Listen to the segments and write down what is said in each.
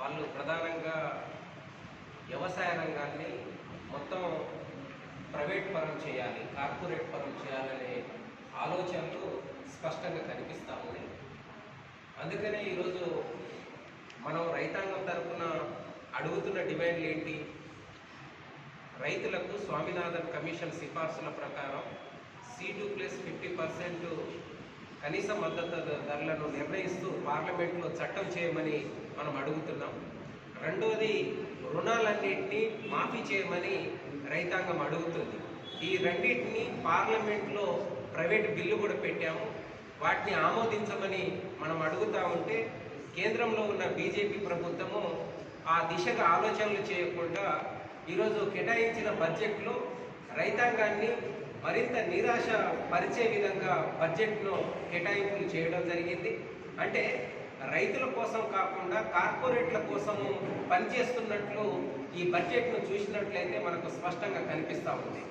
వాళ్ళు ప్రధానంగా వ్యవసాయ రంగాన్ని మొత్తం ప్రైవేట్ పరం చేయాలి, కార్పొరేట్ పరం చేయాలనే ఆలోచనలు స్పష్టంగా కనిపిస్తూ ఉన్నాయి. అందుకనే ఈరోజు మనం రైతాంగం తరఫున అడుగుతున్న డిమాండ్లు ఏంటి? రైతులకు స్వామినాథన్ కమిషన్ సిఫార్సుల ప్రకారం C2+50% కనీస మద్దతు ధరలను నిర్ణయిస్తూ పార్లమెంట్లో చట్టం చేయమని మనం అడుగుతున్నాం. రెండోది, రుణాలన్నింటినీ మాఫీ చేయమని రైతాంగం అడుగుతుంది. ఈ రెండింటినీ పార్లమెంట్లో ప్రైవేట్ బిల్లు కూడా పెట్టాము, వాటిని ఆమోదించమని మనం అడుగుతూ ఉంటే కేంద్రంలో ఉన్న బీజేపీ ప్రభుత్వము ఆ దిశగా ఆలోచనలు చేయకుండా ఈరోజు కేటాయించిన బడ్జెట్లో రైతాంగాన్ని మరింత నిరాశ పరిచే విధంగా బడ్జెట్ను కేటాయింపులు చేయడం జరిగింది. అంటే రైతుల కోసం కాకుండా కార్పొరేట్ల కోసము పనిచేస్తున్నట్లు ఈ బడ్జెట్ను చూసినట్లయితే మనకు స్పష్టంగా కనిపిస్తూ ఉంది.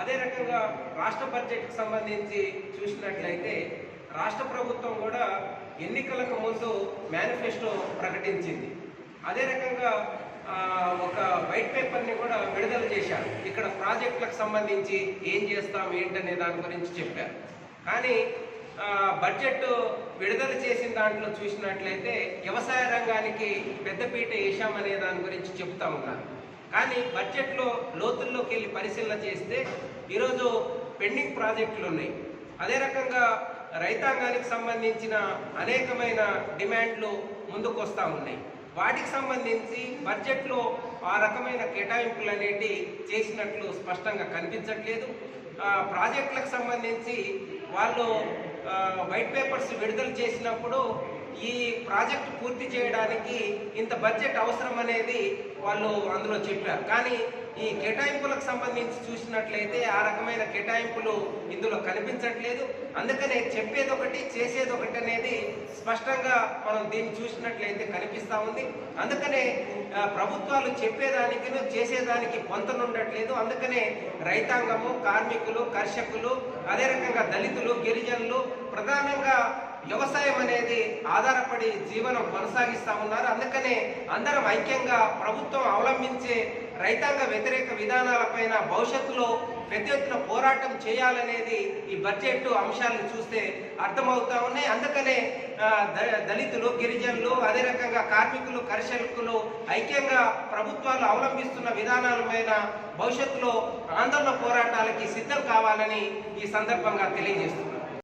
అదే రకంగా రాష్ట్ర బడ్జెట్కి సంబంధించి చూసినట్లయితే రాష్ట్ర ప్రభుత్వం కూడా ఎన్నికలకు ముందు మేనిఫెస్టో ప్రకటించింది. అదే రకంగా ఒక వైట్ పేపర్ని కూడా విడుదల చేశారు. ఇక్కడ ప్రాజెక్టులకు సంబంధించి ఏం చేస్తాం ఏంటనే దాని గురించి చెప్పారు. కానీ బడ్జెట్ విడుదల చేసిన దాంట్లో చూసినట్లయితే వ్యవసాయ రంగానికి పెద్దపీట వేశామనే దాని గురించి చెప్తా ఉన్నారు. కానీ బడ్జెట్లో లోతుల్లోకి వెళ్ళి పరిశీలన చేస్తే ఈరోజు పెండింగ్ ప్రాజెక్టులు ఉన్నాయి. అదే రకంగా రైతాంగానికి సంబంధించిన అనేకమైన డిమాండ్లు ముందుకు వస్తూ ఉన్నాయి. వాటికి సంబంధించి బడ్జెట్లో ఆ రకమైన కేటాయింపులు అనేటి చేసినట్లు స్పష్టంగా కనిపించట్లేదు. ప్రాజెక్టులకు సంబంధించి వాళ్ళు వైట్ పేపర్స్ విడుదల చేసినప్పుడు ఈ ప్రాజెక్టు పూర్తి చేయడానికి ఇంత బడ్జెట్ అవసరం అనేది వాళ్ళు అందులో చెప్పారు. కానీ ఈ కేటాయింపులకు సంబంధించి చూసినట్లయితే ఆ రకమైన కేటాయింపులు ఇందులో కనిపించట్లేదు. అందుకనే చెప్పేది ఒకటి చేసేది ఒకటి అనేది స్పష్టంగా మనం దీన్ని చూసినట్లయితే కనిపిస్తూ ఉంది. అందుకనే ప్రభుత్వాలు చెప్పేదానికి చేసేదానికి పొంతనుండట్లేదు. అందుకనే రైతాంగము, కార్మికులు, కర్షకులు, అదే రకంగా దళితులు, గిరిజనులు ప్రధానంగా వ్యవసాయం అనేది ఆధారపడి జీవనం కొనసాగిస్తూ ఉన్నారు. అందుకనే అందరం ఐక్యంగా ప్రభుత్వం అవలంబించే రైతాంగ వ్యతిరేక విధానాలపైన భవిష్యత్తులో పెద్ద ఎత్తున పోరాటం చేయాలనేది ఈ బడ్జెట్ అంశాలను చూస్తే అర్థమవుతా ఉన్నాయి. అందుకనే దళితులు, గిరిజనులు, అదే రకంగా కార్మికులు, కర్షకులు ఐక్యంగా ప్రభుత్వాలు అవలంబిస్తున్న విధానాలపైన భవిష్యత్తులో ఆందోళన పోరాటాలకి సిద్ధం కావాలని ఈ సందర్భంగా తెలియజేస్తున్నారు.